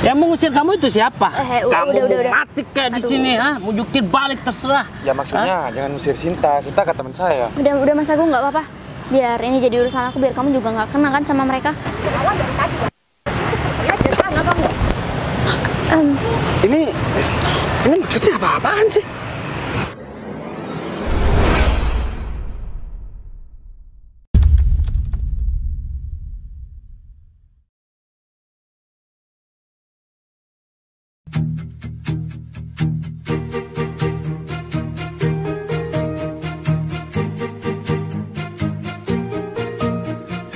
Yang mengusir kamu itu siapa? Kamu udah. mati kayak di sini, ha? Mau jukir balik terserah. Ya maksudnya jangan usir Sinta. Sinta kan teman saya. Udah Mas Agung, nggak apa-apa. Biar ini jadi urusan aku, biar kamu juga nggak kena kan sama mereka. Ini maksudnya apa-apaan sih?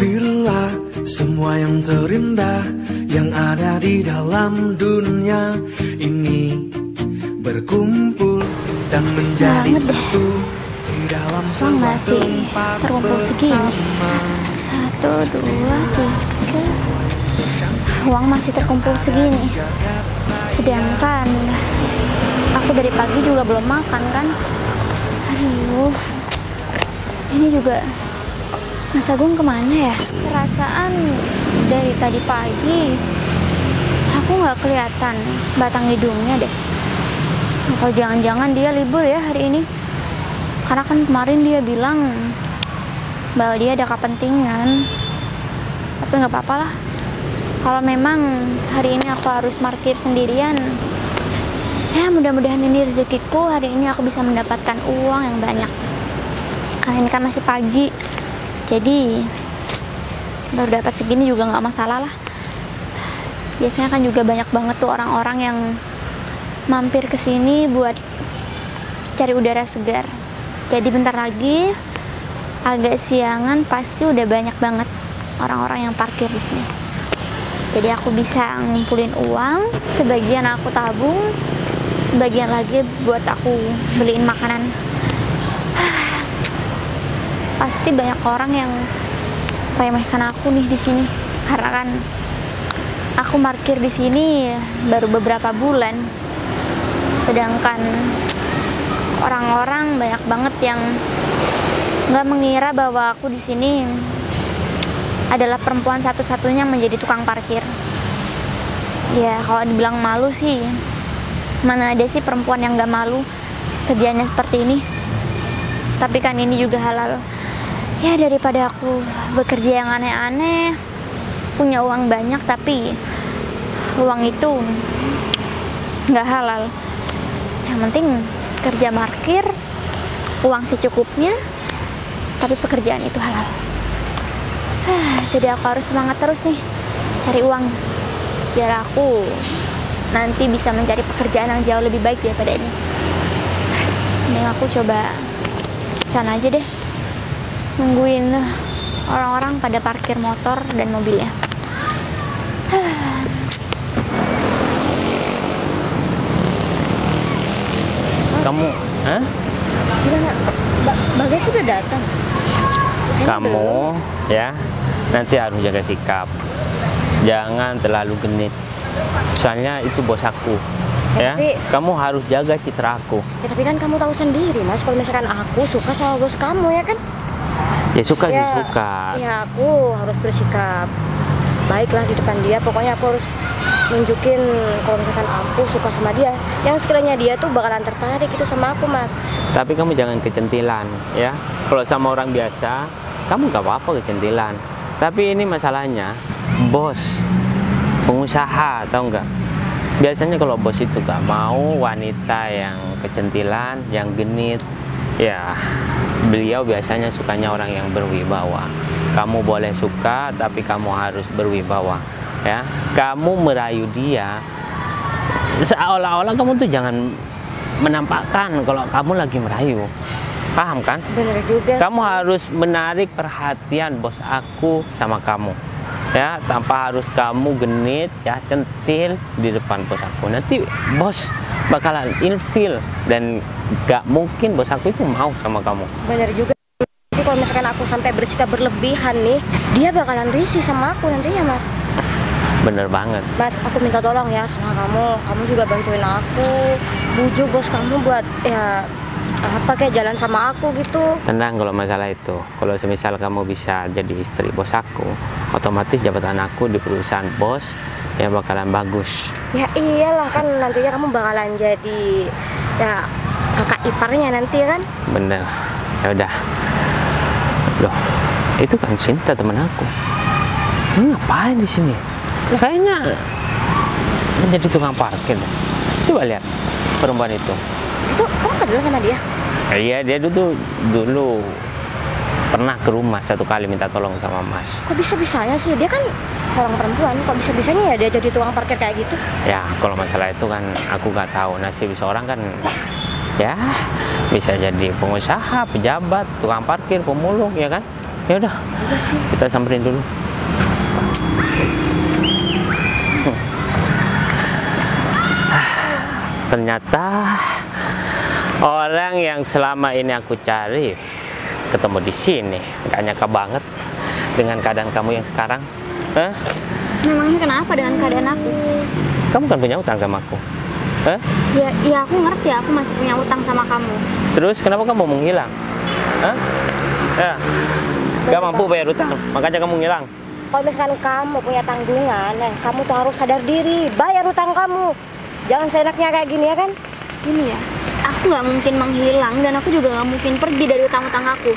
Bila semua yang terindah yang ada di dalam dunia ini berkumpul dan menjadi satu di dalam sebuah tempat bersama. 1, 2, 3. Uang masih terkumpul segini. Sedangkan aku dari pagi juga belum makan kan. Aduh. Ini juga Mas Agung kemana ya? Perasaan dari tadi pagi aku nggak kelihatan batang hidungnya deh. Atau jangan-jangan dia libur ya hari ini? Karena kan kemarin dia bilang bahwa dia ada kepentingan. Tapi nggak apa-apa lah. Kalau memang hari ini aku harus parkir sendirian, ya mudah-mudahan ini rezekiku. Hari ini aku bisa mendapatkan uang yang banyak. Karena ini kan masih pagi. Jadi baru dapat segini juga nggak masalah lah. Biasanya kan juga banyak banget tuh orang-orang yang mampir ke sini buat cari udara segar. Jadi bentar lagi agak siangan pasti udah banyak banget orang-orang yang parkir di sini. Jadi aku bisa ngumpulin uang, sebagian aku tabung, sebagian lagi buat aku beliin makanan. Pasti banyak orang yang remehkan aku nih di sini, karena kan aku parkir di sini baru beberapa bulan. Sedangkan orang-orang banyak banget yang nggak mengira bahwa aku di sini adalah perempuan satu-satunya yang menjadi tukang parkir. Ya kalau dibilang malu sih, mana ada sih perempuan yang nggak malu kerjaannya seperti ini. Tapi kan ini juga halal. Ya daripada aku bekerja yang aneh-aneh, punya uang banyak tapi uang itu nggak halal. Yang penting kerja parkir, uang secukupnya, tapi pekerjaan itu halal. Jadi aku harus semangat terus nih cari uang, biar aku nanti bisa mencari pekerjaan yang jauh lebih baik daripada ini. Mending aku coba sana aja deh, nungguin orang-orang pada parkir motor dan mobilnya. Kamu, hah? Bagas sudah datang. Kamu ya nanti harus jaga sikap, jangan terlalu genit. Soalnya itu bos aku. Ya, kamu harus jaga citra aku. Ya tapi kan kamu tahu sendiri Mas, kalau misalkan aku suka sama bos kamu ya kan? Ya suka sih Ya, suka. ya aku harus bersikap baiklah di depan dia. Pokoknya aku harus nunjukin kalau misalkan aku suka sama dia. Yang sekiranya dia tuh bakalan tertarik itu sama aku Mas. Tapi kamu jangan kecentilan ya. Kalau sama orang biasa, kamu gak apa-apa kecentilan. Tapi ini masalahnya bos, pengusaha, tahu nggak? Biasanya kalau bos itu gak mau wanita yang kecentilan, yang genit, ya beliau biasanya sukanya orang yang berwibawa. Kamu boleh suka, tapi kamu harus berwibawa. Ya, kamu merayu dia seolah-olah kamu tuh jangan menampakkan kalau kamu lagi merayu. Paham kan? Bener juga. Kamu harus menarik perhatian bos aku sama kamu. Ya, tanpa harus kamu genit, ya centil di depan bos aku. Nanti bos bakalan ilfil dan gak mungkin bos aku itu mau sama kamu. Bener juga. Jadi kalau misalkan aku sampai bersikap berlebihan nih, dia bakalan risih sama aku nantinya Mas. Bener banget. Mas, aku minta tolong ya sama kamu. Kamu juga bantuin aku, bujuk bos kamu buat ya apa kayak jalan sama aku gitu. Tenang kalau masalah itu. Kalau semisal kamu bisa jadi istri bos aku, otomatis jabatan aku di perusahaan bos ya bakalan bagus. Ya iyalah kan nantinya kamu bakalan jadi ya kakak iparnya nanti kan. Bener. Ya udah. Loh, itu kan Cinta teman aku. Ini ngapain di sini? Kayaknya menjadi tukang parkir. Coba lihat perempuan itu. Itu kamu kenal sama dia? Iya, dia dulu pernah ke rumah satu kali minta tolong sama Mas. Kok bisa-bisanya sih? Dia kan seorang perempuan, kok bisa-bisanya ya dia jadi tukang parkir kayak gitu? Ya, kalau masalah itu kan aku nggak tahu. Nasib seorang kan ya bisa jadi pengusaha, pejabat, tukang parkir, pemulung, ya kan? Ya udah, kita samperin dulu. Ternyata orang yang selama ini aku cari ketemu di sini. Gak nyangka banget dengan keadaan kamu yang sekarang. Hah? Memangnya kenapa dengan keadaan aku? Kamu kan punya utang sama aku. Hah? Ya aku ngerti, aku masih punya utang sama kamu. Terus kenapa kamu menghilang? Hah? Ya. Gak mampu bayar utang, makanya kamu ngilang. Kalau misalkan kamu punya tanggungan, kamu tuh harus sadar diri, bayar utang kamu. Jangan seenaknya kayak gini ya kan? Gini ya, aku nggak mungkin menghilang dan aku juga nggak mungkin pergi dari utang-utang aku.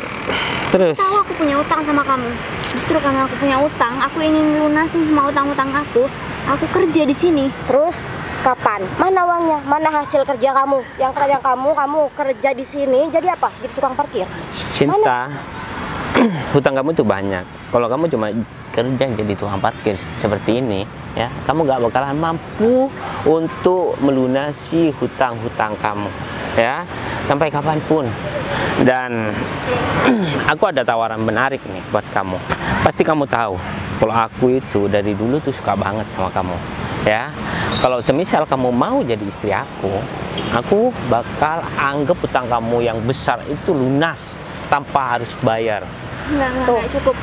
Terus? Tahu aku punya utang sama kamu. Justru karena aku punya utang, aku ingin lunasin semua utang-utang aku. Aku kerja di sini. Terus kapan? Mana uangnya? Mana hasil kerja kamu? Yang kerja kamu kerja di sini jadi apa? Jadi tukang parkir. Cinta, hutang kamu tuh banyak. Kalau kamu cuma kerja jadi tukang parkir seperti ini, ya, kamu gak bakalan mampu untuk melunasi hutang-hutang kamu, ya, sampai kapanpun. Dan aku ada tawaran menarik nih buat kamu. Pasti kamu tahu kalau aku itu dari dulu tuh suka banget sama kamu, ya. Kalau semisal kamu mau jadi istri aku bakal anggap hutang kamu yang besar itu lunas tanpa harus bayar. Enggak cukup.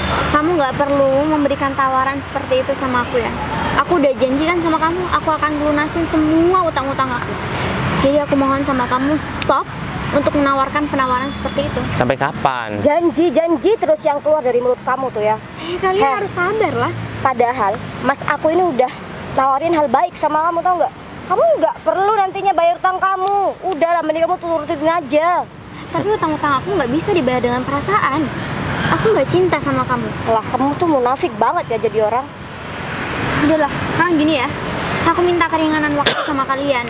Kamu nggak perlu memberikan tawaran seperti itu sama aku ya. Aku udah janjikan sama kamu, aku akan lunasin semua utang-utang aku. Jadi aku mohon sama kamu stop untuk menawarkan penawaran seperti itu. Sampai kapan? Janji terus yang keluar dari mulut kamu tuh ya. Kalian harus sabar lah. Padahal mas aku ini udah nawarin hal baik sama kamu, tau nggak? Kamu nggak perlu nantinya bayar utang kamu. Udah lah, mending kamu turutin aja. Tapi utang-utang aku nggak bisa dibayar dengan perasaan. Aku nggak cinta sama kamu. Lah kamu tuh munafik banget ya jadi orang. Udahlah, sekarang gini ya. Aku minta keringanan waktu sama kalian.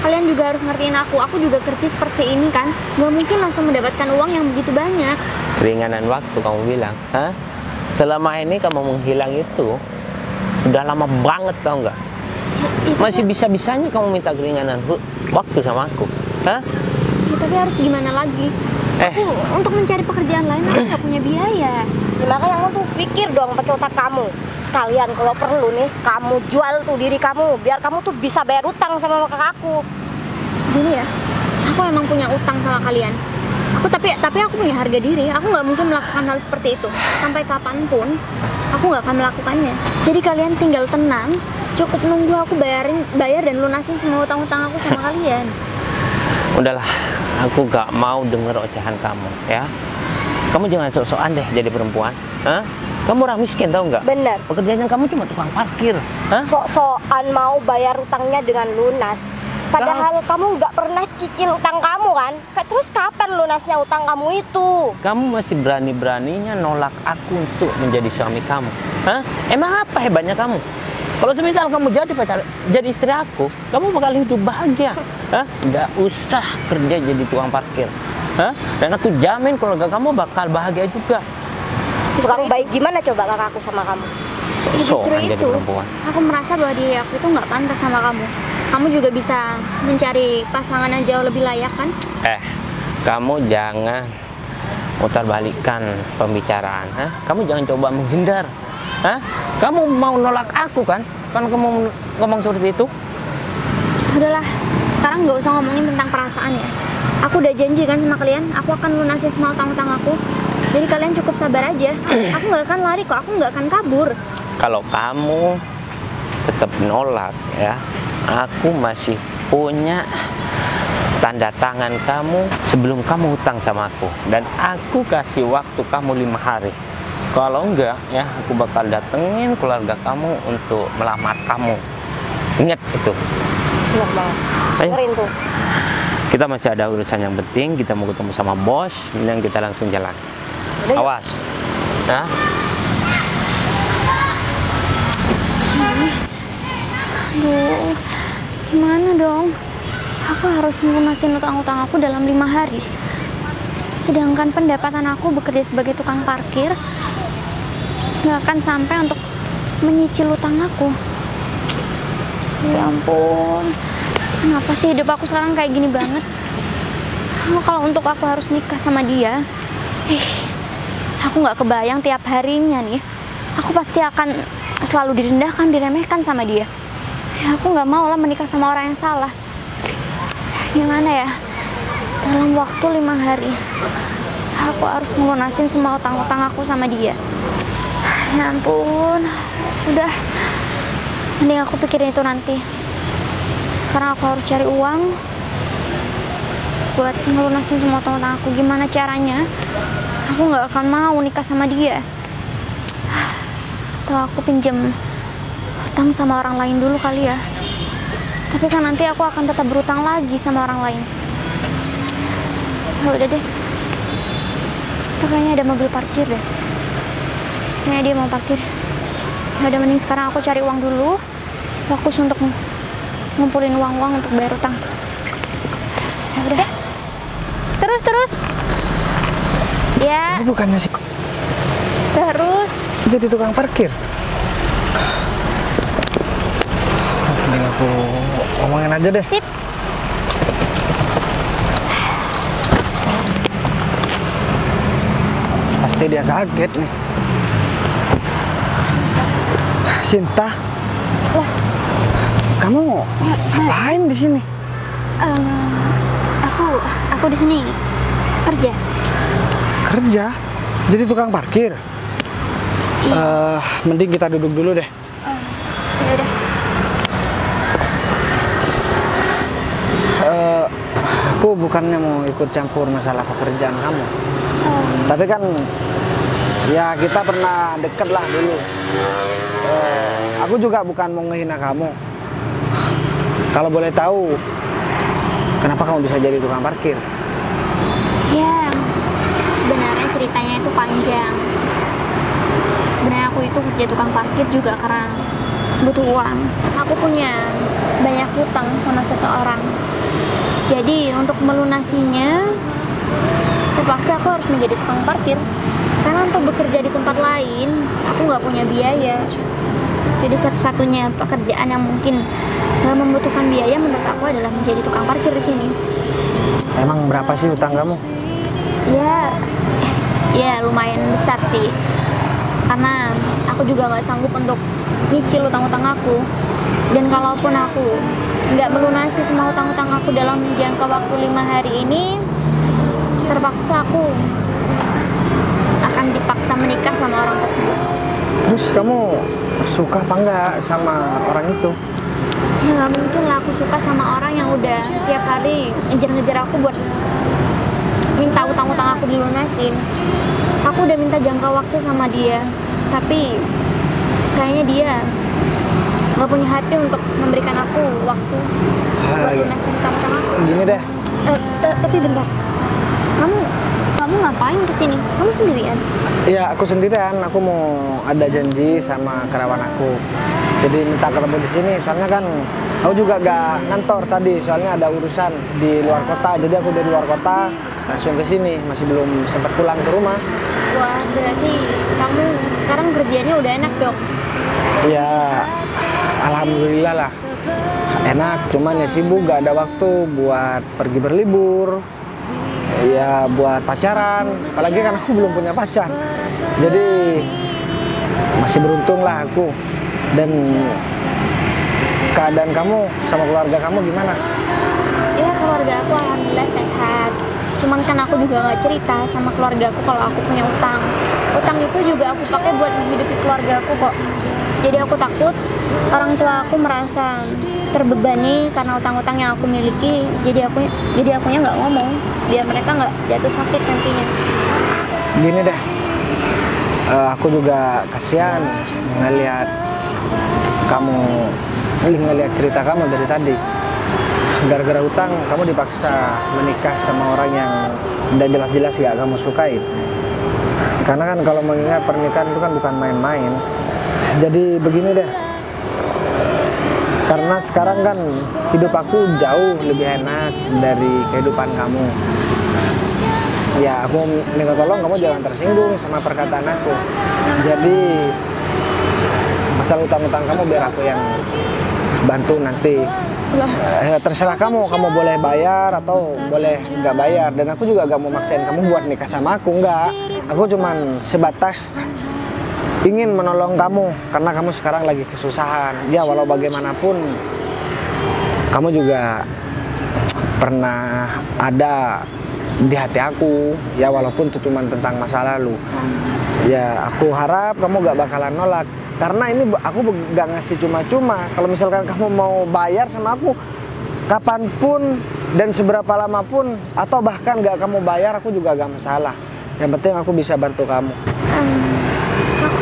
Kalian juga harus ngertiin aku. Aku juga kerja seperti ini kan. Nggak mungkin langsung mendapatkan uang yang begitu banyak. Keringanan waktu kamu bilang, hah? Selama ini kamu menghilang itu udah lama banget, tau nggak? Masih bisa-bisanya kamu minta keringanan waktu sama aku, hah? Ya, tapi harus gimana lagi? Aku untuk mencari pekerjaan lain aku nggak punya biaya. Ya, makanya kamu tuh pikir dong pakai otak kamu. Sekalian kalau perlu nih, kamu jual tuh diri kamu biar kamu tuh bisa bayar utang sama kakakku. Gini ya, aku emang punya utang sama kalian. Tapi aku punya harga diri. Aku nggak mungkin melakukan hal seperti itu. Sampai kapanpun, aku nggak akan melakukannya. Jadi kalian tinggal tenang. Cukup nunggu aku bayar dan lunasin semua utang-utang aku sama kalian. Udahlah, aku gak mau denger ocehan kamu, ya. Kamu jangan sok-sokan deh jadi perempuan, hah? Kamu orang miskin, tau nggak? Bener. Pekerjaan kamu cuma tukang parkir, hah? Sok-sokan mau bayar utangnya dengan lunas. Padahal kamu nggak pernah cicil utang kamu kan? Terus kapan lunasnya utang kamu itu? Kamu masih berani-beraninya nolak aku untuk menjadi suami kamu, hah? Emang apa hebatnya kamu? Kalau semisal kamu jadi istri aku, kamu bakal hidup bahagia, hah? Nggak usah kerja jadi tukang parkir, hah? Dan aku jamin keluarga kamu bakal bahagia juga. Tukang baik gimana coba kakakku sama kamu? Justru Jadi itu, perempuan. aku merasa bahwa diri aku itu nggak pantas sama kamu. Kamu juga bisa mencari pasangan yang jauh lebih layak kan? Kamu jangan mutarbalikkan pembicaraan, hah? Kamu jangan coba menghindar, hah? Kamu mau nolak aku kan? Kan kamu ngomong seperti itu? Udahlah, sekarang nggak usah ngomongin tentang perasaan ya. Aku udah janji kan sama kalian, aku akan lunasin semua utang-utang aku. Jadi kalian cukup sabar aja. Aku nggak akan lari kok, aku nggak akan kabur. Kalau kamu tetap nolak, ya, aku masih punya tanda tangan kamu sebelum kamu hutang sama aku. Dan aku kasih waktu kamu 5 hari. Kalau enggak ya, aku bakal datengin keluarga kamu untuk melamar kamu. Ingat itu. Ingat banget. Ayo. Dengerin tuh. Kita masih ada urusan yang penting, kita mau ketemu sama bos, dan kita langsung jalan. Udah, yuk. Awas. Ya. Aduh, gimana dong? Aku harus lunasin utang-utang aku dalam 5 hari. Sedangkan pendapatan aku bekerja sebagai tukang parkir nggak akan sampai untuk menyicil utang aku. Ya ampun, kenapa sih hidup aku sekarang kayak gini banget? Kalau untuk aku harus nikah sama dia, aku nggak kebayang tiap harinya nih, aku pasti akan selalu direndahkan, diremehkan sama dia. Ya, aku nggak mau lah menikah sama orang yang salah. Gimana ya? Dalam waktu 5 hari, aku harus melunasin semua utang-utang aku sama dia. Ya ampun, udah. Mending aku pikirin itu nanti. Sekarang aku harus cari uang buat ngelunasin semua utang-utang aku. Gimana caranya? Aku nggak akan mau nikah sama dia. Atau aku pinjem utang sama orang lain dulu kali ya. Tapi kan nanti aku akan tetap berutang lagi sama orang lain. Ya udah deh. Itu kayaknya ada mobil parkir deh. Kayaknya dia mau parkir. Ya udah, mending sekarang aku cari uang dulu. Fokus untuk ngumpulin uang-uang untuk bayar utang. Ya udah. Terus. Ya. Ini bukannya sih Terus. jadi tukang parkir? Mending aku ngomongin aja deh. Sip. Pasti dia kaget nih. Sinta, Wah, kamu ngapain di sini? aku di sini kerja. Kerja? Jadi tukang parkir? Mending kita duduk dulu deh. Ya udah. Aku bukannya mau ikut campur masalah pekerjaan kamu. Tapi kan ya kita pernah deket lah dulu. Aku juga bukan mau ngehina kamu. Kalau boleh tahu, kenapa kamu bisa jadi tukang parkir? Ya, sebenarnya ceritanya itu panjang. Sebenarnya aku itu kerja tukang parkir juga karena butuh uang. Aku punya banyak hutang sama seseorang. Jadi untuk melunasinya, terpaksa aku harus menjadi tukang parkir. Karena untuk bekerja di tempat lain, aku nggak punya biaya. Jadi satu-satunya pekerjaan yang mungkin nggak membutuhkan biaya menurut aku adalah menjadi tukang parkir di sini. Emang berapa sih hutang kamu? Ya lumayan besar sih. Karena aku juga nggak sanggup untuk nyicil utang-utang aku. Dan kalaupun aku nggak melunasi semua utang-utang aku dalam jangka waktu 5 hari ini, terpaksa aku akan dipaksa menikah sama orang tersebut. Terus kamu suka apa enggak sama orang itu? Ya nggak mungkin lah aku suka sama orang yang udah tiap hari ngejar-ngejar aku buat minta utang-utang aku dilunasin. Aku udah minta jangka waktu sama dia, tapi kayaknya dia nggak punya hati untuk memberikan aku waktu buat lunasin utang-utang aku. Gini deh, Tapi bentar, kamu ngapain kesini? Kamu sendirian? iya aku sendirian. Aku mau ada janji sama kerawan aku. Jadi minta ketemu di sini. Soalnya kan aku juga gak ngantor tadi. Soalnya ada urusan di luar kota. Jadi aku dari luar kota langsung ke sini. Masih belum sempat pulang ke rumah. Wah, berarti kamu sekarang kerjanya udah enak dong? Ya, alhamdulillah lah. Enak, cuman ya sibuk, gak ada waktu buat pergi berlibur. Ya buat pacaran. Apalagi kan aku belum punya pacar. Jadi masih beruntung lah aku. Dan keadaan kamu sama keluarga kamu gimana? Ya keluarga aku alhamdulillah sehat. Cuman kan aku juga nggak cerita sama keluarga aku kalau aku punya utang. Utang itu juga aku pakai buat menghidupi keluarga aku kok. Jadi aku takut orang tua aku merasa terbebani karena utang-utang yang aku miliki. Jadi akunya nggak ngomong biar mereka nggak jatuh sakit nantinya. Gini deh, Aku juga kasihan ngelihat kamu, ngelihat cerita kamu dari tadi. Gara-gara hutang kamu dipaksa menikah sama orang yang udah jelas-jelas gak kamu sukain. Karena kan kalau mengingat pernikahan itu kan bukan main-main. Jadi begini deh, karena sekarang kan hidup aku jauh lebih enak dari kehidupan kamu. Ya aku minta tolong kamu jangan tersinggung sama perkataan aku. Jadi masalah utang-utang kamu biar aku yang bantu nanti. Terserah kamu boleh bayar atau boleh nggak bayar. Dan aku juga gak mau maksain kamu buat nikah sama aku, nggak. Aku cuman sebatas ingin menolong kamu karena kamu sekarang lagi kesusahan. Ya walau bagaimanapun kamu juga pernah ada di hati aku, ya walaupun itu cuma tentang masa lalu. Ya aku harap kamu gak bakalan nolak, karena ini aku gak ngasih cuma-cuma. Kalau misalkan kamu mau bayar sama aku kapanpun dan seberapa lama pun, atau bahkan gak kamu bayar, aku juga gak masalah. Yang penting aku bisa bantu kamu.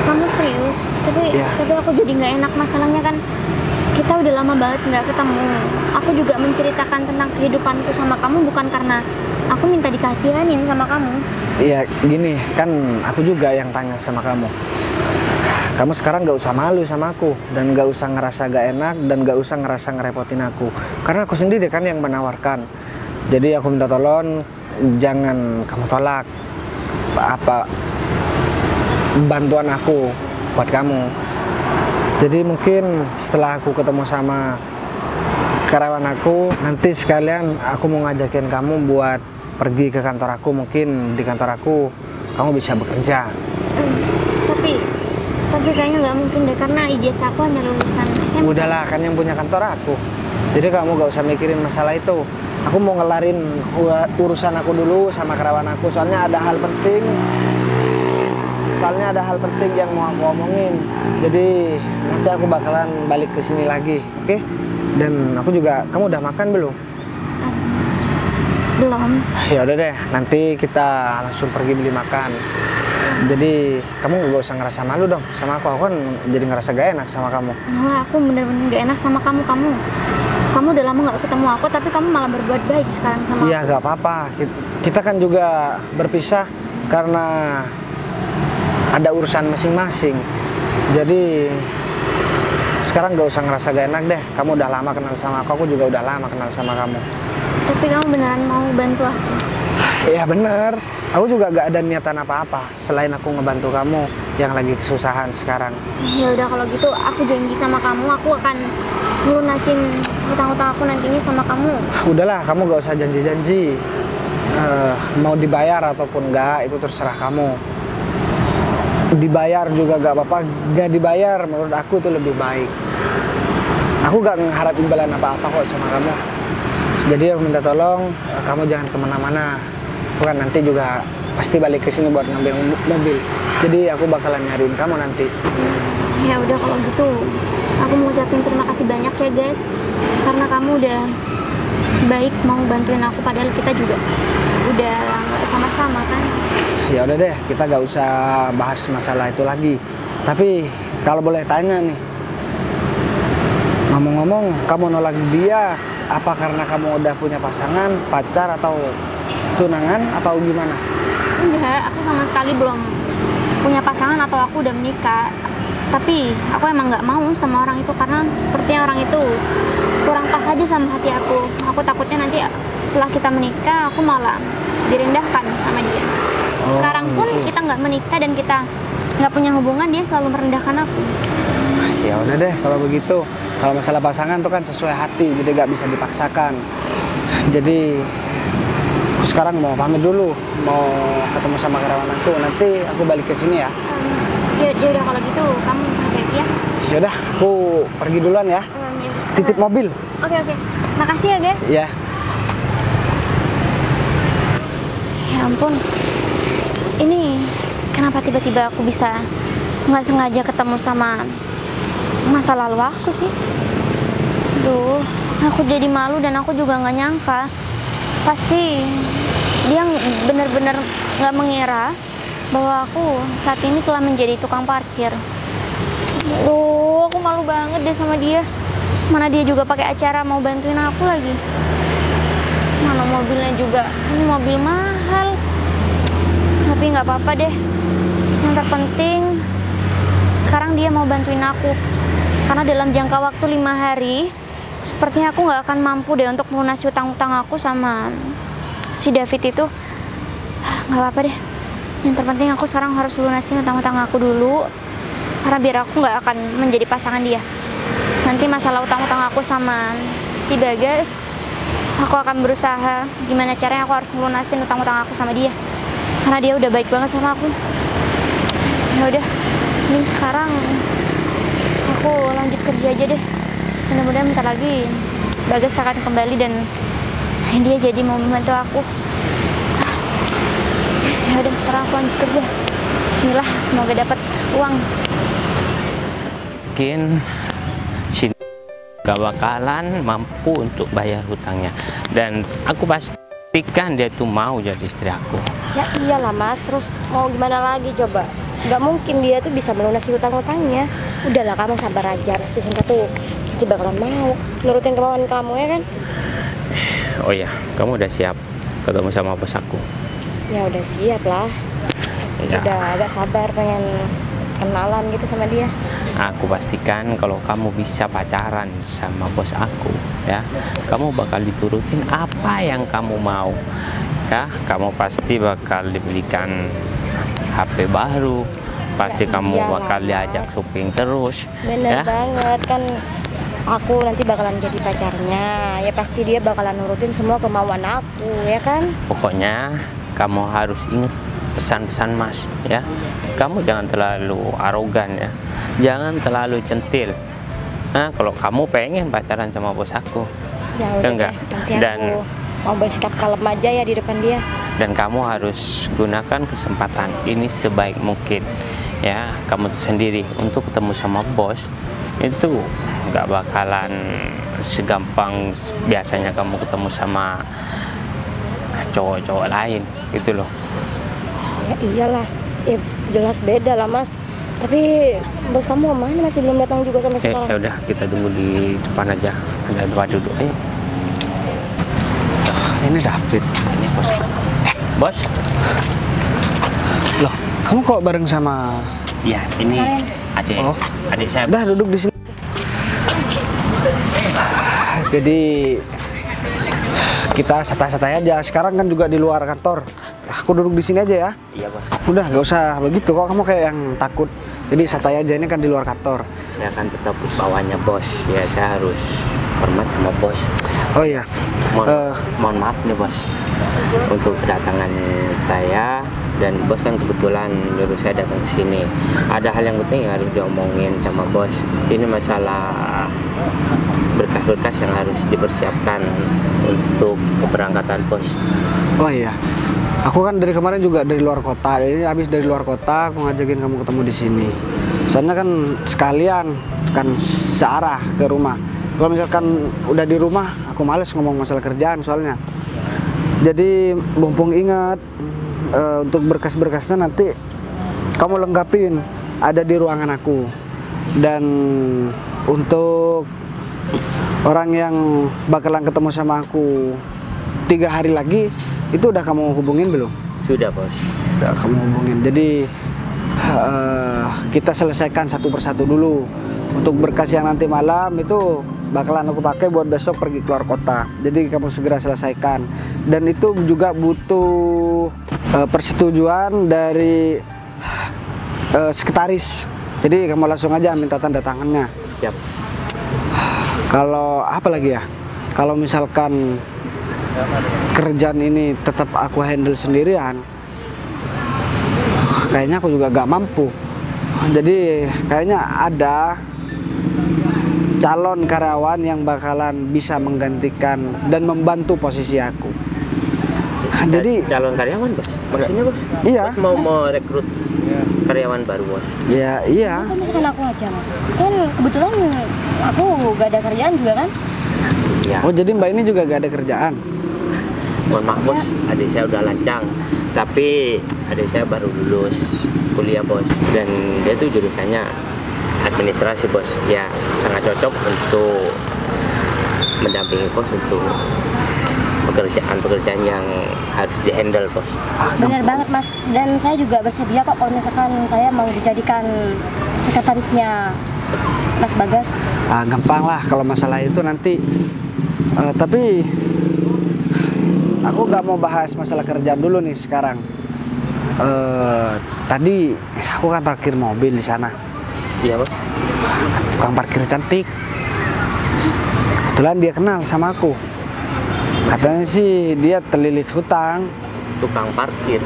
Kamu serius? Tapi aku jadi nggak enak. Masalahnya kan kita udah lama banget nggak ketemu. Aku juga menceritakan tentang kehidupanku sama kamu bukan karena aku minta dikasihanin sama kamu. Iya gini, kan aku juga yang tanya sama kamu. Kamu sekarang gak usah malu sama aku, dan gak usah ngerasa gak enak, dan gak usah ngerasa ngerepotin aku. Karena aku sendiri kan yang menawarkan. Jadi aku minta tolong jangan kamu tolak bantuan aku buat kamu. Jadi mungkin setelah aku ketemu sama karyawan aku, nanti sekalian aku mau ngajakin kamu buat pergi ke kantor aku. Mungkin di kantor aku kamu bisa bekerja. Tapi kayaknya nggak mungkin deh, karena ijazah aku hanya lulusan SMP. Udahlah, kan yang punya kantor aku. Jadi kamu gak usah mikirin masalah itu. Aku mau ngelarin urusan aku dulu sama karyawan aku. Soalnya ada hal penting yang mau aku omongin. Jadi nanti aku bakalan balik ke sini lagi, oke? Dan aku juga, kamu udah makan belum? Belum. Ya udah deh, nanti kita langsung pergi beli makan. Jadi kamu gak usah ngerasa malu dong sama aku kan jadi ngerasa gak enak sama kamu. Nah, aku bener-bener gak enak sama kamu. Kamu udah lama gak ketemu aku, tapi kamu malah berbuat baik sekarang sama aku. Iya gak apa-apa, kita kan juga berpisah karena ada urusan masing-masing. Jadi sekarang gak usah ngerasa gak enak deh. Kamu udah lama kenal sama aku juga udah lama kenal sama kamu. Tapi kamu beneran mau bantu aku? Iya bener, aku juga gak ada niatan apa-apa selain aku ngebantu kamu yang lagi kesusahan sekarang. Ya udah kalau gitu aku janji sama kamu, aku akan ngelunasin hutang-hutang aku nantinya sama kamu. Udahlah, kamu gak usah janji-janji. Mau dibayar ataupun enggak itu terserah kamu. Dibayar juga gak apa-apa, gak dibayar menurut aku itu lebih baik. Aku gak mengharap imbalan apa-apa kok sama kamu. Jadi aku minta tolong kamu jangan kemana-mana. Bukan nanti juga pasti balik ke sini buat ngambil mobil. Jadi aku bakalan nyariin kamu nanti. Ya udah kalau gitu, aku mau ucapin terima kasih banyak ya guys, karena kamu udah baik mau bantuin aku padahal kita juga udah nggak sama-sama kan. Ya udah deh, kita gak usah bahas masalah itu lagi. Tapi kalau boleh tanya nih, ngomong-ngomong kamu nolak dia apa karena kamu udah punya pasangan, pacar atau tunangan atau gimana? Enggak, aku sama sekali belum punya pasangan atau aku udah menikah. Tapi aku emang nggak mau sama orang itu karena sepertinya orang itu kurang pas aja sama hati aku. Aku takutnya nanti setelah kita menikah aku malah direndahkan sama dia. Sekarang pun kita nggak menikah dan kita nggak punya hubungan, dia selalu merendahkan aku. Ya udah deh kalau begitu. Kalau masalah pasangan tuh kan sesuai hati, jadi nggak bisa dipaksakan. Jadi aku sekarang mau pamit dulu, mau ketemu sama karyawan aku. Nanti aku balik ke sini ya. Ya udah kalau gitu kamu hati-hati ya. Ya udah, aku pergi duluan ya. Titip mobil. Oke. Makasih ya guys. Ya. Ya ampun. Ini kenapa tiba-tiba aku bisa nggak sengaja ketemu sama masa lalu aku sih. Duh, aku jadi malu dan aku juga nggak nyangka. Pasti dia bener-bener nggak mengira bahwa aku saat ini telah menjadi tukang parkir. Aduh, aku malu banget deh sama dia. Mana dia juga pakai acara mau bantuin aku lagi. Mana mobilnya juga, ini mobil mahal. Tapi nggak apa-apa deh. Yang terpenting sekarang dia mau bantuin aku. Karena dalam jangka waktu 5 hari, sepertinya aku nggak akan mampu deh untuk melunasi utang-utang aku sama si David itu. Nggak apa-apa deh. Yang terpenting aku sekarang harus lunasin utang-utang aku dulu. Karena biar aku nggak akan menjadi pasangan dia. Nanti masalah utang-utang aku sama si Bagas, aku akan berusaha gimana caranya aku harus melunasin utang-utang aku sama dia. Karena dia udah baik banget sama aku. Ya udah, ini sekarang aku lanjut kerja aja deh. Mudah-mudahan bentar lagi Bagas akan kembali dan dia jadi mau membantu aku. Ya udah, sekarang aku lanjut kerja. Bismillah, semoga dapat uang. Mungkin si gak bakalan mampu untuk bayar hutangnya, dan aku pastikan dia tuh mau jadi istri aku. Ya iyalah Mas, terus mau gimana lagi coba? Gak mungkin dia tuh bisa melunasi hutang-hutangnya. Udahlah, kamu sabar aja, pasti satu dia bakalan mau nurutin kemauan kamu, ya kan? Oh iya, kamu udah siap ketemu sama bos aku? Ya udah siap lah. Ya. Udah agak sabar pengen kenalan gitu sama dia. Aku pastikan kalau kamu bisa pacaran sama bos aku, ya, kamu bakal diturutin apa yang kamu mau, ya. Kamu pasti bakal dibelikan HP baru, pasti Ya, kamu iyalah, bakal diajak Mas. shopping terus, Bener ya. banget kan, aku nanti bakalan jadi pacarnya. Ya pasti dia bakalan nurutin semua kemauan aku, ya kan? Pokoknya kamu harus ingat pesan-pesan Mas, ya. Kamu jangan terlalu arogan, ya. Jangan terlalu centil. Nah, kalau kamu pengen pacaran sama bos aku, Ya udah enggak. deh, nanti Dan aku mau bersikap kalem aja ya di depan dia. dan kamu harus gunakan kesempatan ini sebaik mungkin, ya. Kamu sendiri untuk ketemu sama bos itu nggak bakalan segampang biasanya kamu ketemu sama cowok-cowok lain gitu loh. Ya iyalah, ya jelas beda lah Mas. Tapi bos kamu mana, masih belum datang juga sampai sekarang. Ya udah, kita tunggu di depan aja, ada tempat duduk. Ayo. Ini David. Ini bos. Bos? Loh, kamu kok bareng sama... Ya, ini adik, Oh. adik saya. Udah duduk di sini. Jadi kita santai-santai aja. Sekarang kan juga di luar kantor. Aku duduk di sini aja ya. Iya bos. Udah, gak usah begitu. Kok kamu kayak yang takut? Jadi santai aja, ini kan di luar kantor. Saya akan tetap bawahnya bos. Ya, saya harus hormat sama bos. Oh iya. Mohon maaf nih bos untuk kedatangan saya, dan bos kan kebetulan nyuruh saya datang ke sini. Ada hal yang penting yang harus diomongin sama bos. Ini masalah berkas-berkas yang harus dipersiapkan untuk keberangkatan bos. Oh iya. Aku kan dari kemarin juga dari luar kota. Jadi habis dari luar kota aku ngajakin kamu ketemu di sini. Soalnya kan sekalian kan searah ke rumah. Kalau misalkan udah di rumah, aku males ngomong masalah kerjaan soalnya. Jadi mumpung ingat untuk berkas-berkasnya nanti kamu lengkapin, ada di ruangan aku. Dan untuk orang yang bakalan ketemu sama aku 3 hari lagi, itu udah kamu hubungin belum? Sudah bos. Udah kamu hubungin. Jadi kita selesaikan satu persatu dulu. Untuk berkas yang nanti malam itu bakalan aku pakai buat besok pergi keluar kota. Jadi kamu segera selesaikan. Dan itu juga butuh persetujuan dari sekretaris. Jadi kamu langsung aja minta tanda tangannya. Siap. Kalau apa lagi ya? Kalau misalkan kerjaan ini tetap aku handle sendirian, kayaknya aku juga gak mampu. Jadi kayaknya ada calon karyawan yang bakalan bisa menggantikan dan membantu posisi aku. Jadi calon karyawan bos? Maksudnya bos? Iya. Bos mau rekrut karyawan baru bos? Ya iya. Kan masukin aku aja Mas. Kan kebetulan aku gak ada kerjaan juga kan. Ya. Oh jadi Mbak ini juga gak ada kerjaan? Mohon maaf bos, adik saya udah lancang. Tapi adik saya baru lulus kuliah bos. Dan dia tuh jurusannya administrasi bos. Ya sangat cocok untuk mendampingi bos untuk pekerjaan yang harus dihandle bos. Benar banget mas, dan saya juga bersedia kok kalau misalkan saya mau dijadikan sekretarisnya Mas Bagas. Gampang lah kalau masalah itu nanti. Tapi aku nggak mau bahas masalah kerjaan dulu nih sekarang. Tadi aku kan parkir mobil di sana. Iya bos. Tukang parkir cantik. Kebetulan dia kenal sama aku. Katanya sih dia terlilit hutang. Tukang parkir.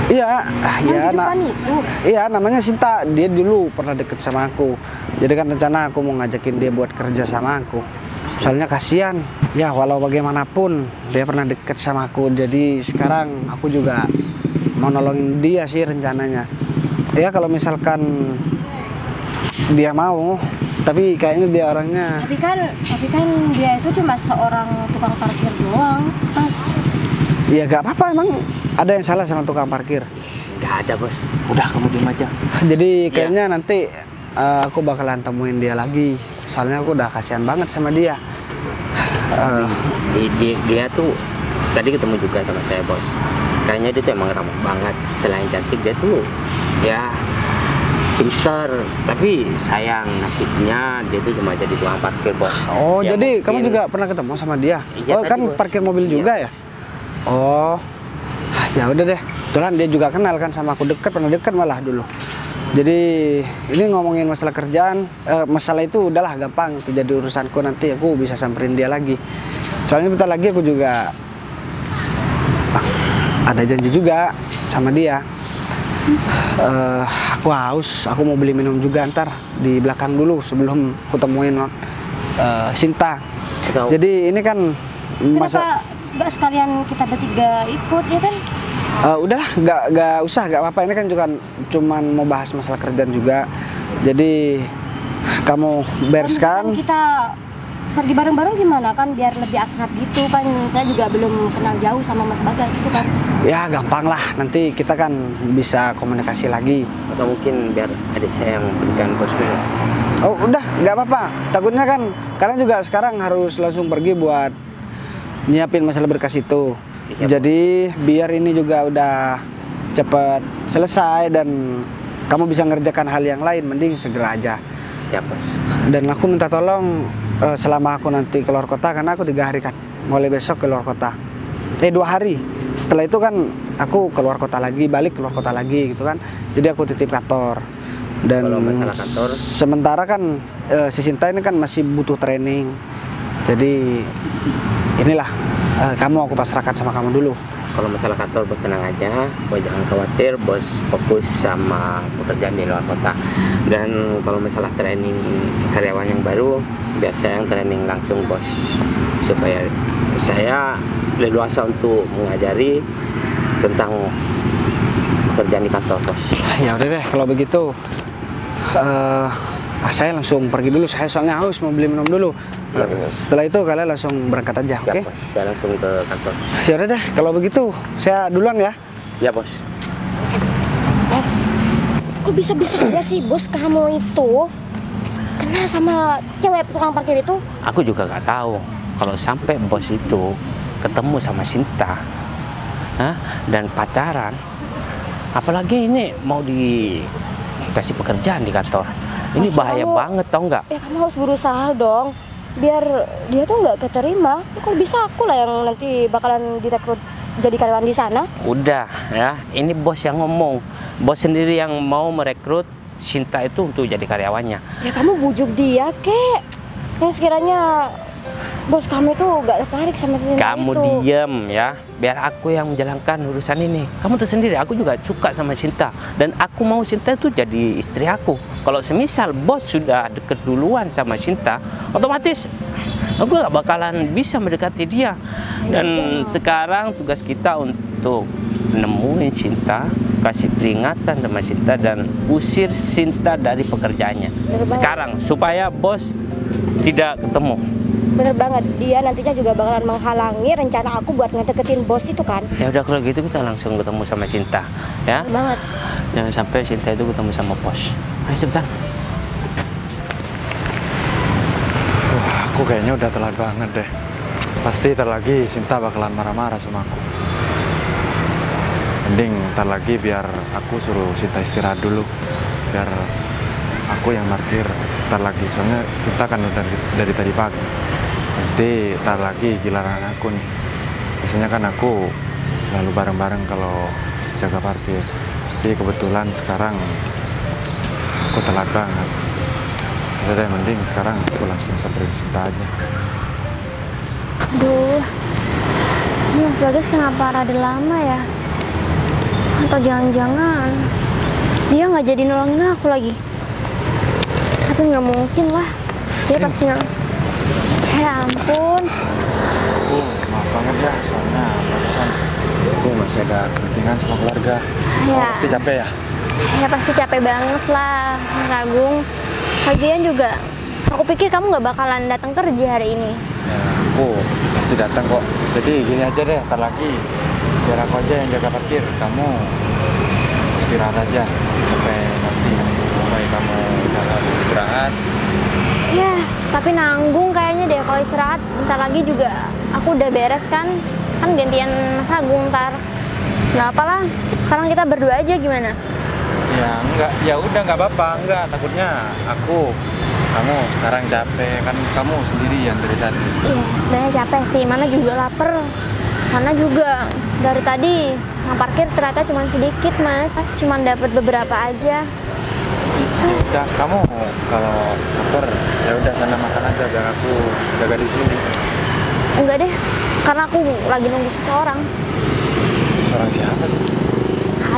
Iya, Yang di depan itu. iya namanya Sinta. Dia dulu pernah deket sama aku. Jadi kan rencana aku mau ngajakin dia buat kerja sama aku. Soalnya kasihan. Ya walau bagaimanapun dia pernah deket sama aku. Jadi sekarang aku juga mau nolongin dia sih rencananya. Ya kalau misalkan dia mau. Tapi kayaknya dia orangnya. Tapi kan dia itu cuma seorang tukang parkir doang, Mas. Ya gak apa-apa, emang ada yang salah sama tukang parkir? Nggak ada bos. Udah kamu diem aja. Jadi kayaknya nanti aku bakalan temuin dia lagi. Soalnya aku udah kasihan banget sama dia. Dia tuh tadi ketemu juga sama saya bos. Kayaknya dia tuh emang ramah banget. Selain cantik dia tuh ya pinter, tapi sayang nasibnya dia tuh cuma jadi tukang parkir bos. Oh Ya, jadi mungkin- kamu juga pernah ketemu sama dia? Iya, Oh tadi, kan bos. parkir mobil Iya. juga ya? Oh ya udah deh. Kebetulan dia juga kenal kan sama aku, pernah dekat malah dulu. Jadi ini ngomongin masalah kerjaan, masalah itu udahlah gampang, itu jadi urusanku, nanti aku bisa samperin dia lagi. Soalnya bentar lagi aku juga ada janji juga sama dia. Aku haus, aku mau beli minum juga ntar di belakang dulu sebelum kutemuin Sinta. Tahu. Jadi ini kan Kenapa nggak sekalian kita bertiga ikut ya kan? udahlah, nggak usah, nggak apa-apa. Ini kan juga cuman mau bahas masalah kerjaan juga. Jadi kamu bereskan. Kan kita pergi bareng-bareng gimana kan biar lebih akrab gitu kan. Saya juga belum kenal jauh sama Mas Bagas gitu kan. Ya gampang lah, nanti kita kan bisa komunikasi lagi. Atau mungkin biar adik saya yang berikan bos dulu. Oh udah, nggak apa-apa. Takutnya kan kalian juga sekarang harus langsung pergi buat nyiapin masalah berkas itu. Iya, Jadi biar ini juga udah cepet selesai dan kamu bisa ngerjakan hal yang lain, mending segera aja. Siap bos. Dan aku minta tolong selama aku nanti keluar kota, karena aku 3 hari kan, mulai besok keluar kota. 2 hari. Setelah itu kan aku keluar kota lagi, balik keluar kota lagi gitu kan. Jadi aku titip kantor. Dan Kalau masalah kantor? sementara kan si Sinta ini kan masih butuh training. Jadi inilah kamu aku pasrahkan sama kamu dulu. Kalau masalah kantor bos tenang aja, bos jangan khawatir, bos fokus sama pekerjaan di luar kota. Dan kalau masalah training karyawan yang baru, biar saya yang training langsung bos, supaya saya leluasa untuk mengajari tentang pekerjaan di kantor bos. Ya udah deh kalau begitu. Saya langsung pergi dulu, saya soalnya haus mau beli minum dulu. Ya, bos. Setelah itu kalian langsung berangkat aja, Siap oke? bos, saya langsung ke kantor. Ya udah deh, kalau begitu saya duluan ya. Ya bos. Mas, kok bisa-bisanya sih bos kamu itu kenal sama cewek tukang parkir itu? Aku juga nggak tahu kalau sampai bos itu ketemu sama Sinta, dan pacaran, apalagi ini mau dikasih pekerjaan di kantor. Ini Mas, bahaya kamu- banget, tau nggak? Ya kamu harus berusaha dong biar dia tuh nggak keterima. Ya, kalau bisa aku lah yang nanti bakalan direkrut jadi karyawan di sana. Udah ya, ini bos yang ngomong. Bos sendiri yang mau merekrut Sinta itu untuk jadi karyawannya. Ya kamu bujuk dia kek. Yang sekiranya bos kamu itu nggak tertarik sama si Sinta Kamu itu. diem ya, biar aku yang menjalankan urusan ini. Kamu tuh sendiri, aku juga suka sama Sinta. Dan aku mau Sinta itu jadi istri aku. Kalau semisal bos sudah deket duluan sama Sinta, otomatis aku gak bakalan bisa mendekati dia. Dan sekarang tugas kita untuk nemuin Sinta, kasih peringatan sama Sinta, dan usir Sinta dari pekerjaannya. Bener banget. Sekarang, supaya bos tidak ketemu. Bener banget, dia nantinya juga bakalan menghalangi rencana aku buat ngedeketin bos itu kan. Ya udah kalau gitu kita langsung ketemu sama Sinta, ya. Bener banget. Jangan sampai Sinta itu ketemu sama bos. Ayo cepetan. Wah, aku kayaknya udah telat banget deh. Pasti ntar lagi Sinta bakalan marah-marah sama aku. Mending ntar lagi biar aku suruh Sinta istirahat dulu. Biar aku yang parkir ntar lagi. Soalnya Sinta kan udah dari tadi pagi. Nanti ntar lagi giliran aku nih. Biasanya kan aku selalu bareng-bareng kalau jaga parkir. Tapi kebetulan sekarang aku telat banget. Udah deh, mending sekarang aku langsung samperin Sinta aja. Aduh, ini Mas Bagas kenapa rada lama ya? Atau jangan-jangan dia nggak jadi nolongin aku lagi? Tapi nggak mungkin lah, dia pasti nggak. Ya ampun. Maaf banget ya, soalnya barusan aku masih ada kepentingan sama keluarga. Ya. Pasti capek ya? Ya pasti capek banget lah, Mas Agung. Lagian juga, aku pikir kamu nggak bakalan datang kerja hari ini. Ya, aku pasti datang kok. Jadi gini aja deh, ntar lagi biar aku aja yang jaga parkir. Kamu istirahat aja sampai nanti selesai kamu istirahat. Ya, tapi nanggung kayaknya deh kalau istirahat. Bentar lagi juga aku udah beres kan? Kan gantian Mas Agung ntar. Nggak apalah, sekarang kita berdua aja gimana? Ya enggak, ya udah nggak apa-apa, enggak. Takutnya kamu sekarang capek kan, kamu sendirian dari tadi. Iya, sebenarnya capek sih. Mana juga lapar. Mana juga dari tadi yang parkir ternyata cuma sedikit, Mas. Cuma dapat beberapa aja. Ya udah, kamu kalau lapar ya udah sana makan aja biar aku jaga di sini. Enggak deh, karena aku lagi nunggu seseorang. Seorang siapa tuh?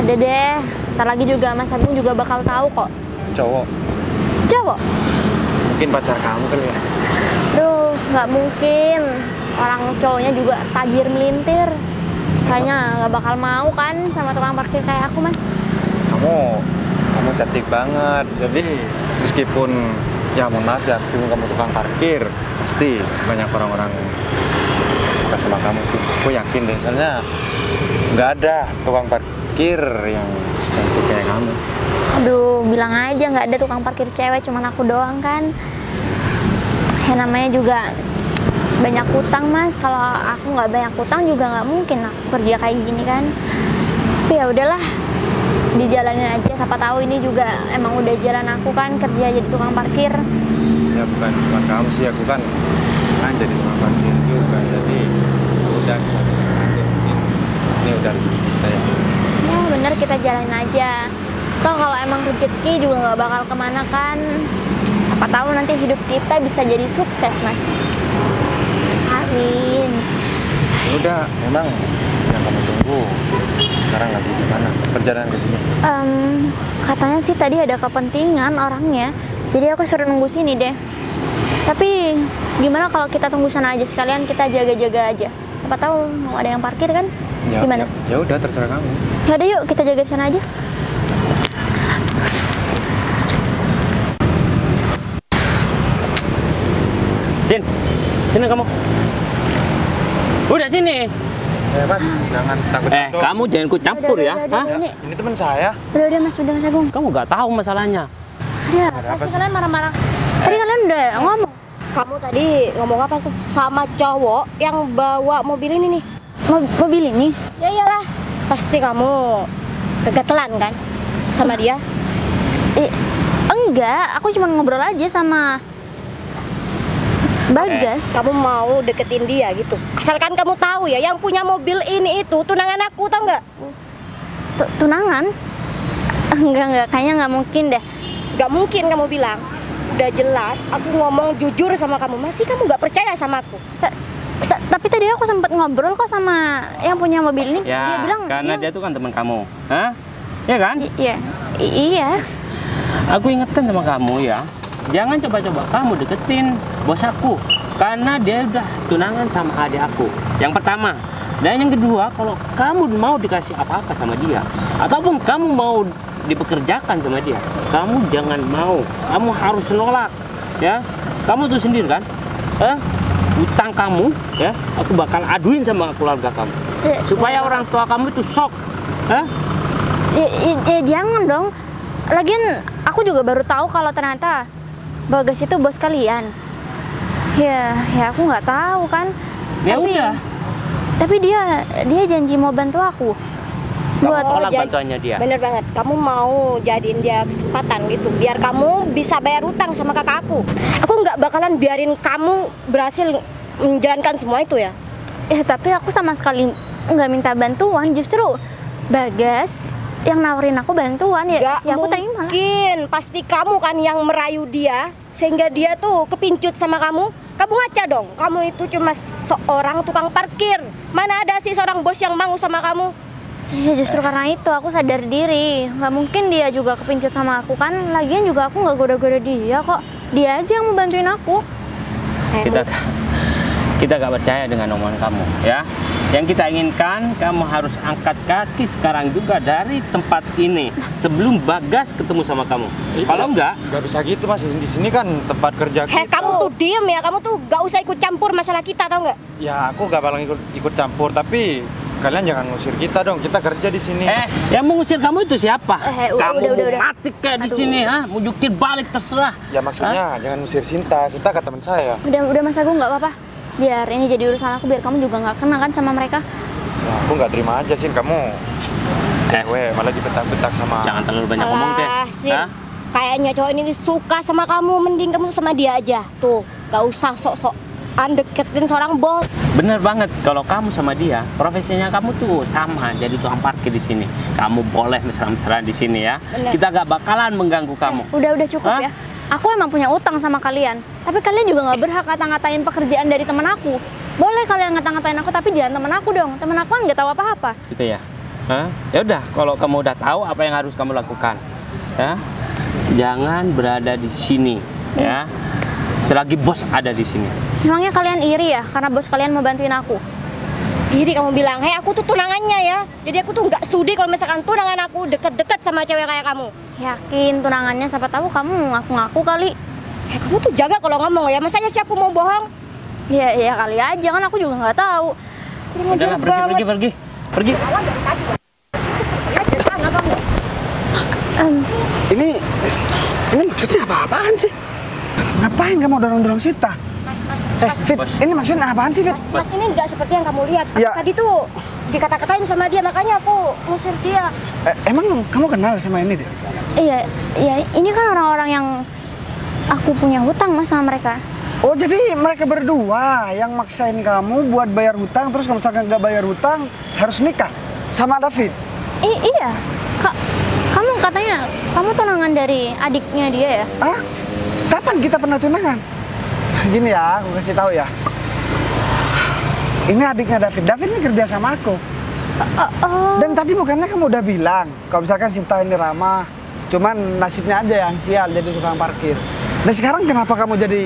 Ada deh. Ntar lagi juga Mas Agung juga bakal tahu kok. Cowok. Cowok? Mungkin pacar kamu kali ya? Duh, nggak mungkin. Orang cowoknya juga tajir melintir. Kayaknya nggak bakal mau kan sama tukang parkir kayak aku, Mas. Kamu cantik banget. Jadi meskipun ya mohon maaf ya, meskipun kamu tukang parkir, pasti banyak orang-orang suka sama kamu sih. Aku yakin deh, soalnya nggak ada tukang parkir yang cantik kayak kamu. Aduh, bilang aja nggak ada tukang parkir cewek, cuman aku doang kan. Ya namanya juga banyak utang, Mas. Kalau aku nggak banyak utang juga nggak mungkin aku kerja kayak gini kan. Tapi ya udahlah, dijalanin aja. Siapa tahu ini juga emang udah jalan aku kan kerja jadi tukang parkir. Ya bukan cuma kamu sih, aku kan jadi tukang parkir juga. Jadi udah ini udah kita ya. Ya bener, kita jalanin aja. Toh kalau emang rezeki juga nggak bakal kemana kan. Apa tahu nanti hidup kita bisa jadi sukses, Mas. Amin. Udah, memang yang kamu tunggu sekarang lagi di mana? Perjalanan ke sini? Katanya sih tadi ada kepentingan orangnya. Jadi aku suruh nunggu sini deh. Tapi gimana kalau kita tunggu sana aja sekalian, kita jaga-jaga aja. Siapa tahu mau ada yang parkir kan? Gimana? Ya udah, terserah kamu. Ya udah yuk, kita jaga di sana aja. Sini kamu. Udah sini. Mas, jangan takut. Kamu jangan ikut campur ya. Hah? Ini teman saya. Udah Mas, udah Mas Agung. Kamu nggak tahu masalahnya. Ya, pasti kalian marah-marah. Tadi kalian udah ngomong. Kamu tadi ngomong apa tuh sama cowok yang bawa mobil ini nih? Mobil ini? Ya iyalah, pasti kamu kegatelan kan sama dia? Enggak, aku cuma ngobrol aja sama Bagas. Kamu mau deketin dia gitu? Asalkan kamu tahu ya, yang punya mobil ini itu tunangan aku, tau nggak? Tunangan? Enggak, kayaknya nggak mungkin deh. Nggak mungkin kamu bilang. Udah jelas, aku ngomong jujur sama kamu. Masih kamu nggak percaya sama aku? Tapi tadi aku sempat ngobrol kok sama yang punya mobil ini. Ya, dia bilang karena dia tuh kan teman kamu. Hah? Ya kan? Iya. Aku ingatkan sama kamu ya. Jangan coba-coba kamu deketin bos aku. Karena dia udah tunangan sama adik aku. Yang pertama. Dan yang kedua, kalau kamu mau dikasih apa-apa sama dia, ataupun kamu mau dipekerjakan sama dia, kamu jangan mau. Kamu harus nolak. Ya. Kamu tuh sendiri kan? utang kamu, ya, aku bakal aduin sama keluarga kamu. Supaya orang tua kamu itu shock. Hah? Ya jangan dong. Lagian aku juga baru tahu kalau ternyata Bagas itu bos kalian. Ya aku nggak tahu kan. Ya udah. Tapi dia janji mau bantu aku. Kamu tolak bantuannya dia. Bener banget. Kamu mau jadiin dia kesempatan gitu, biar kamu bisa bayar utang sama kakak aku. Aku nggak bakalan biarin kamu berhasil menjalankan semua itu ya. Ya tapi aku sama sekali nggak minta bantuan. Justru Bagas yang nawarin aku bantuan ya. Ya aku terima lah. Mungkin pasti kamu kan yang merayu dia sehingga dia tuh kepincut sama kamu. Kamu ngaca dong. Kamu itu cuma seorang tukang parkir. Mana ada sih seorang bos yang mau sama kamu? Ya justru karena itu aku sadar diri. Nggak mungkin dia juga kepincut sama aku kan. Lagian juga aku nggak goda-goda dia kok. Dia aja yang mau bantuin aku. Kita gak percaya dengan omongan kamu, ya. Yang kita inginkan, kamu harus angkat kaki sekarang juga dari tempat ini sebelum Bagas ketemu sama kamu. Kalau enggak, Gak bisa gitu Mas, di sini kan tempat kerja kita. Kamu tuh diem ya, kamu tuh gak usah ikut campur masalah kita, tau nggak? Ya aku gak bakal ikut campur, tapi kalian jangan ngusir kita dong, kita kerja di sini. yang mengusir kamu itu siapa? Kamu udah. mau mati kayak di sini, ha? Mau jukir balik terserah. Ya maksudnya jangan ngusir Sinta ke teman saya. Udah Mas Agung nggak apa-apa. Biar ini jadi urusan aku, biar kamu juga nggak kena kan sama mereka. Ya, aku nggak terima aja Sin, kamu cewek malah dibentak-bentak sama. Jangan terlalu banyak ngomong deh. Sin, kayaknya cowok ini suka sama kamu, mending kamu sama dia aja. Tuh, gak usah sok-sok deketin seorang bos. Bener banget, kalau kamu sama dia, profesinya kamu tuh sama, jadi tukang parkir di sini. Kamu boleh mesra-mesra di sini ya. Bener. Kita gak bakalan mengganggu kamu. Udah cukup ya. Aku emang punya utang sama kalian. Tapi kalian juga nggak berhak ngata-ngatain pekerjaan dari teman aku. Boleh kalian ngata-ngatain aku, tapi jangan teman aku dong. Teman aku kan nggak tahu apa-apa. Gitu ya. Ya udah, kalau kamu udah tahu apa yang harus kamu lakukan, ya, jangan berada di sini, ya. Selagi bos ada di sini. Emangnya kalian iri ya karena bos kalian mau bantuin aku? Iri kamu bilang, hei aku tuh tunangannya ya. Jadi aku tuh nggak sudi kalau misalkan tunangan aku deket-deket sama cewek kayak kamu. Yakin tunangannya, siapa tahu kamu ngaku-ngaku kali. Kamu tuh jaga kalau ngomong ya. Masanya sih aku mau bohong? Ya kali aja, kan aku juga nggak tahu. Udahlah, pergi. Ini maksudnya apa-apaan sih? Ngapain kamu dorong-dorong Sinta? Fit, ini maksudnya apaan sih, Fit? Mas ini nggak seperti yang kamu lihat. Ya. Tadi tuh dikata-katain sama dia, makanya aku ngusir dia. Emang kamu kenal sama ini deh? Iya, ini kan orang-orang yang aku punya hutang Mas sama mereka. Oh, jadi mereka berdua yang maksain kamu buat bayar hutang, terus kalau misalkan nggak bayar hutang harus nikah sama David? Iya, kamu katanya kamu tunangan dari adiknya dia ya? Ah, kapan kita pernah tunangan? Gini ya, aku kasih tahu ya. Ini adiknya David. David ini kerja sama aku. Dan tadi bukannya kamu udah bilang kalau misalkan Sinta ini ramah, cuman nasibnya aja yang sial jadi tukang parkir. Nah sekarang kenapa kamu jadi?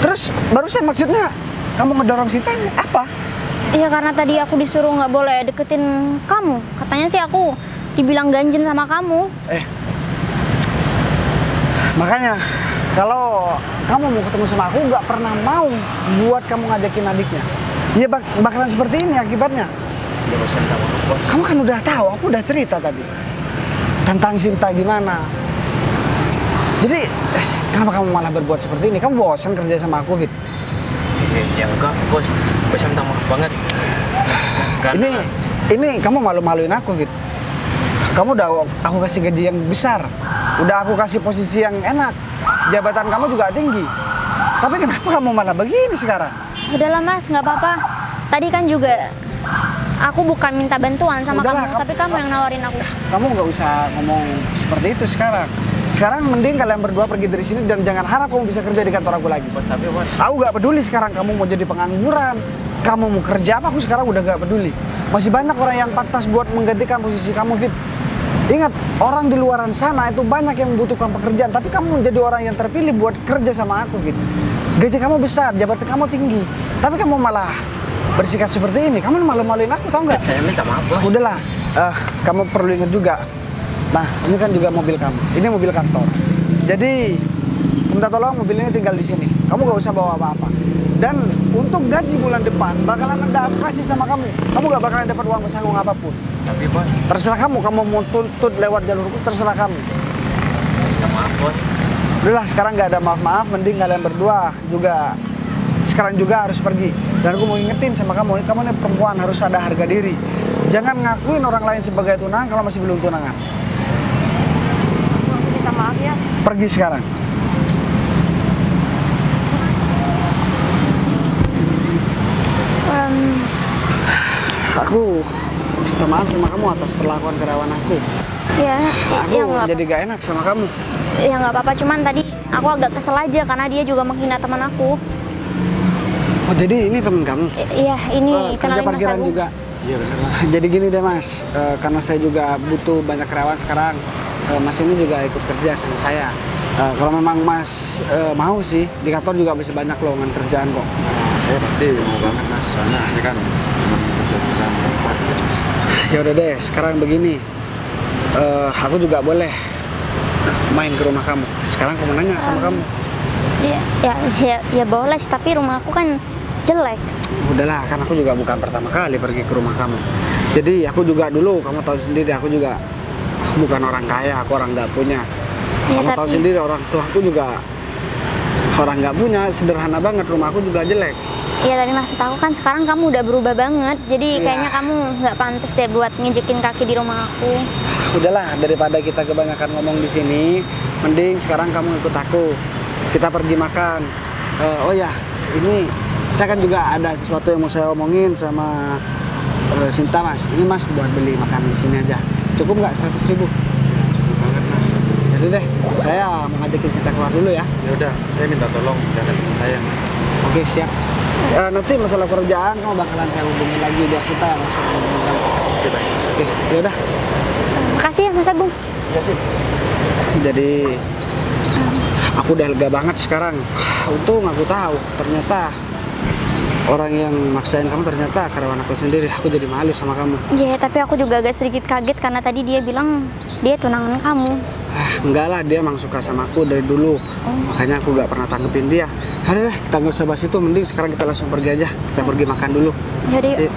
Terus barusan maksudnya kamu ngedorong Sinta ini apa? Iya karena tadi aku disuruh nggak boleh deketin kamu. Katanya sih aku dibilang ganjen sama kamu. Makanya kalau kamu mau ketemu sama aku nggak pernah mau buat kamu ngajakin adiknya. Iya bakalan seperti ini akibatnya. Ya bosan kamu, bos. Kamu kan udah tahu, aku udah cerita tadi tentang Sinta gimana. Jadi kenapa kamu malah berbuat seperti ini? Kamu bosan kerja sama aku, Fit? Ya enggak, bos. Bos minta maaf banget. Ini kamu malu-maluin aku, Fit. Kamu udah aku kasih gaji yang besar, udah aku kasih posisi yang enak, jabatan kamu juga tinggi. Tapi kenapa kamu malah begini sekarang? Udahlah Mas, nggak apa-apa. Tadi kan juga aku bukan minta bantuan sama Udahlah, kamu, tapi kamu yang nawarin aku. Kamu nggak usah ngomong seperti itu sekarang. Sekarang mending kalian berdua pergi dari sini dan jangan harap kamu bisa kerja di kantor aku lagi. Bos, tapi bos. Aku nggak peduli sekarang kamu mau jadi pengangguran, kamu mau kerja apa, aku sekarang udah nggak peduli. Masih banyak orang yang pantas buat menggantikan posisi kamu, Fit. Ingat, orang di luaran sana itu banyak yang membutuhkan pekerjaan, tapi kamu menjadi orang yang terpilih buat kerja sama aku, Fit. Gaji kamu besar, jabatan kamu tinggi, tapi kamu malah bersikap seperti ini. Kamu malu-maluin aku, tau nggak? Saya minta maaf, bos. Udahlah, kamu perlu ingat juga. Nah, ini kan juga mobil kamu. Ini mobil kantor. Jadi, minta tolong mobilnya tinggal di sini. Kamu gak usah bawa apa-apa. Dan untuk gaji bulan depan bakalan ada aku kasih sama kamu. Kamu gak bakalan dapat uang pesangon apapun. Tapi bos, Terserah kamu mau tuntut lewat jalur hukum, terserah kamu. minta maaf bos. Udahlah, sekarang nggak ada maaf-maaf, mending kalian berdua juga sekarang juga harus pergi. Dan aku mau ingetin sama kamu ini perempuan harus ada harga diri. Jangan ngakuin orang lain sebagai tunangan kalau masih belum tunangan. Aku minta maaf ya. Pergi sekarang. Aku minta maaf sama kamu atas perlakuan karyawan aku. Ya, Aku ya nggak jadi gak enak sama kamu. ya nggak apa-apa. Cuman tadi aku agak kesel aja karena dia juga menghina teman aku. Oh jadi ini temen kamu? Iya, ini Kerja kenalin Mas parkiran Agung. juga? Iya benar mas. Jadi gini deh mas, karena saya juga butuh banyak karyawan sekarang. Mas ini juga ikut kerja sama saya. Kalau memang mas mau sih, di kantor juga bisa banyak lowongan kerjaan kok. Saya pasti mau banget mas, soalnya saya kan cuma kerja tukang parkir mas. Ya udah deh, sekarang begini, aku juga boleh main ke rumah kamu. Sekarang aku mau nanya sama kamu. Ya boleh sih, tapi rumah aku kan jelek. Udahlah, kan aku juga bukan pertama kali pergi ke rumah kamu. Jadi aku juga dulu, kamu tahu sendiri, aku bukan orang kaya, aku orang nggak punya. Ya, Kamu tahu tapi- sendiri, orang tua aku juga orang nggak punya, sederhana banget, rumah aku juga jelek. Iya, tapi maksud aku kan sekarang kamu udah berubah banget. Jadi Iya. kayaknya kamu nggak pantas deh buat nginjekin kaki di rumah aku. Udahlah, daripada kita kebanyakan ngomong di sini, mending sekarang kamu ikut aku. Kita pergi makan. Oh ya, ini saya kan juga ada sesuatu yang mau saya omongin sama Sinta mas. Ini mas buat beli makan di sini aja. Cukup nggak 100.000? Cukup banget mas. Jadi deh, saya mau ngajakin Sinta keluar dulu ya. Ya udah, saya minta tolong jangan saya mas. Oke siap. Nanti masalah kerjaan kamu bakalan saya hubungin lagi biar Sinta yang langsung hubungin kamu. Oke baik mas. Oke, yaudah. Makasih ya Mas Agung. Ya sih. Jadi aku udah lega banget sekarang. Untung aku tahu ternyata orang yang maksain kamu ternyata karyawan aku sendiri. Aku jadi malu sama kamu. Iya, tapi aku juga agak sedikit kaget karena tadi dia bilang dia tunangan kamu. Enggak lah, dia emang suka sama aku dari dulu. Makanya aku gak pernah tanggepin dia. Aduh deh, kita gak usah bahas itu. Mending sekarang kita langsung pergi aja. Kita pergi makan dulu. Jadi Yuk.